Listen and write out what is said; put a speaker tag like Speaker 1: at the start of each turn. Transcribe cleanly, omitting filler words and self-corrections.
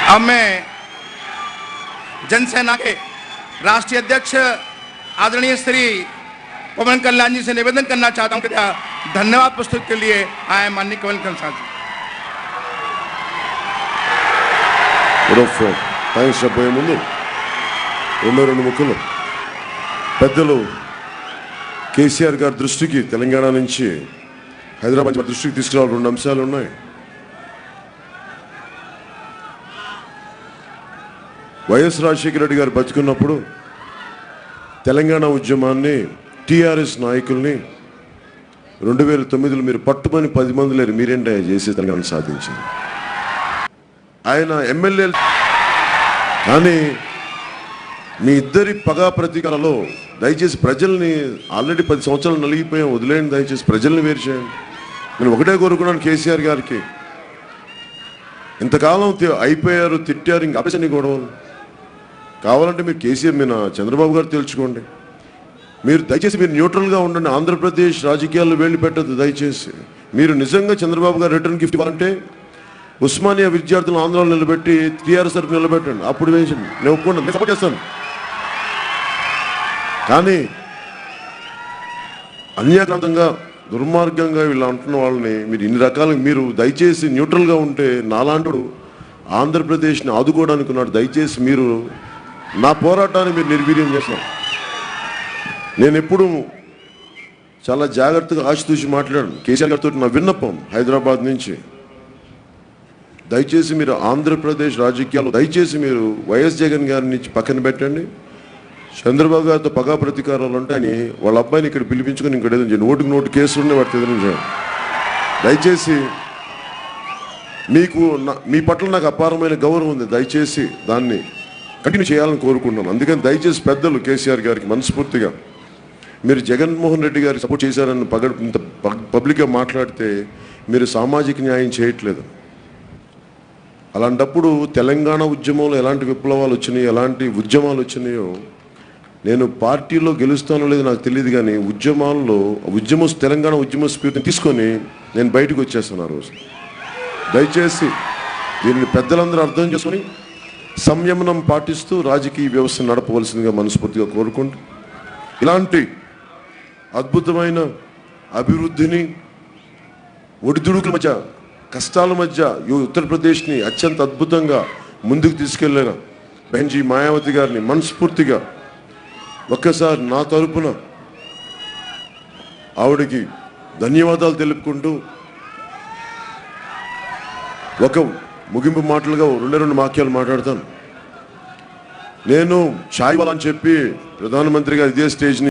Speaker 1: अब मैं जनसेना के राष्ट्रीय अध्यक्ष आदरणीय श्री पवन कल्याण जी से निवेदन करना चाहता हूं कि धन्यवाद प्रस्तुत के लिए आए माननीय पवन कल्याण जी।
Speaker 2: థ్యాంక్స్ చెప్పే ముందు రెండు ముక్కలు పెద్దలు కేసీఆర్ గారి దృష్టికి తెలంగాణ నుంచి హైదరాబాద్ దృష్టికి తీసుకురావాలి రెండు అంశాలు ఉన్నాయి. వైఎస్ రాజశేఖర రెడ్డి గారు బతుకున్నప్పుడు తెలంగాణ ఉద్యమాన్ని టీఆర్ఎస్ నాయకుల్ని 2009లో మీరు పట్టుమని 10 మంది లేరు మీరేంటి చేసి తెలంగాణ సాధించింది. ఆయన ఎమ్మెల్యే కానీ మీ ఇద్దరి పగా ప్రతీకారాలో దయచేసి ప్రజల్ని ఆల్రెడీ 10 సంవత్సరాలు నలిగిపోయాం, వదిలేయండి, దయచేసి ప్రజల్ని వేరు చేయండి. నేను ఒకటే కోరుకున్నాను కేసీఆర్ గారికి, ఇంతకాలం అయిపోయారు, తిట్టారు, ఇంకా ఆపేసని గొడవలు కావాలంటే మీరు కేసీఆర్ మీద చంద్రబాబు గారు తెలుసుకోండి. మీరు దయచేసి మీరు న్యూట్రల్గా ఉండండి. ఆంధ్రప్రదేశ్ రాజకీయాల్లో వెళ్ళి పెట్టద్దు దయచేసి. మీరు నిజంగా చంద్రబాబు గారు రిటర్న్ గిఫ్ట్ ఇవ్వాలంటే ఉస్మానియా విద్యార్థులను ఆంధ్రాలో నిలబెట్టి టీఆర్ఎస్ తరఫు నిలబెట్టండి, అప్పుడు వేసింది నేను ఒప్పుకున్నాను, నేను సపోర్ట్ చేస్తాను. కానీ అన్యాక్రాంతంగా దుర్మార్గంగా వీళ్ళు అంటున్న వాళ్ళని మీరు ఇన్ని రకాలుగా మీరు దయచేసి న్యూట్రల్గా ఉంటే నాలాంటి ఆంధ్రప్రదేశ్ని ఆదుకోవడానికి ఉన్నాడు. దయచేసి మీరు నా పోరాటాన్ని మీరు నిర్వీర్యం చేస్తారు. నేను ఎప్పుడు చాలా జాగ్రత్తగా ఆచితూచి మాట్లాడాను కేసీఆర్ గారితో. నా విన్నపం హైదరాబాద్ నుంచి దయచేసి మీరు ఆంధ్రప్రదేశ్ రాజకీయాలు దయచేసి మీరు వైఎస్ జగన్ గారి నుంచి పక్కన పెట్టండి. చంద్రబాబు గారితో పగా ప్రతీకారాలు ఉంటాయని వాళ్ళ అబ్బాయిని ఇక్కడ పిలిపించుకొని ఇంకోటి ఏదో నోటుకు నోటు కేసులు ఉండే వాటి ఎదురించాను. దయచేసి మీకు మీ పట్ల నాకు అపారమైన గౌరవం ఉంది, దయచేసి దాన్ని కంటిన్యూ చేయాలని కోరుకుంటున్నాను. అందుకని దయచేసి పెద్దలు కేసీఆర్ గారికి మనస్ఫూర్తిగా మీరు జగన్మోహన్ రెడ్డి గారికి సపోర్ట్ చేశారని ఇంత పబ్లిక్గా మాట్లాడితే మీరు సామాజిక న్యాయం చేయట్లేదు. అలాంటప్పుడు తెలంగాణ ఉద్యమంలో ఎలాంటి విప్లవాలు వచ్చినాయి, ఎలాంటి ఉద్యమాలు వచ్చినాయో, నేను పార్టీలో గెలుస్తానో లేదో నాకు తెలియదు, కానీ ఉద్యమం తెలంగాణ ఉద్యమ స్ఫూర్తిని తీసుకొని నేను బయటకు వచ్చేస్తాను ఆ రోజు. దయచేసి దీన్ని పెద్దలందరూ అర్థం చేసుకొని సంయమనం పాటిస్తూ రాజకీయ వ్యవస్థను నడపవలసిందిగా మనస్ఫూర్తిగా కోరుకుంటూ ఇలాంటి అద్భుతమైన అభివృద్ధిని ఒడిదుడుకుల మధ్య కష్టాల మధ్య ఉత్తరప్రదేశ్ని అత్యంత అద్భుతంగా ముందుకు తీసుకెళ్లిన బెంజీ మాయావతి గారిని మనస్ఫూర్తిగా ఒక్కసారి నా తరపున ఆవిడకి ధన్యవాదాలు తెలుపుకుంటూ ఒక ముగింపు మాటలుగా రెండు వాక్యాలు మాట్లాడతాను. నేను ఛాయ్ అని చెప్పి ప్రధానమంత్రి గారు ఇదే స్టేజ్ని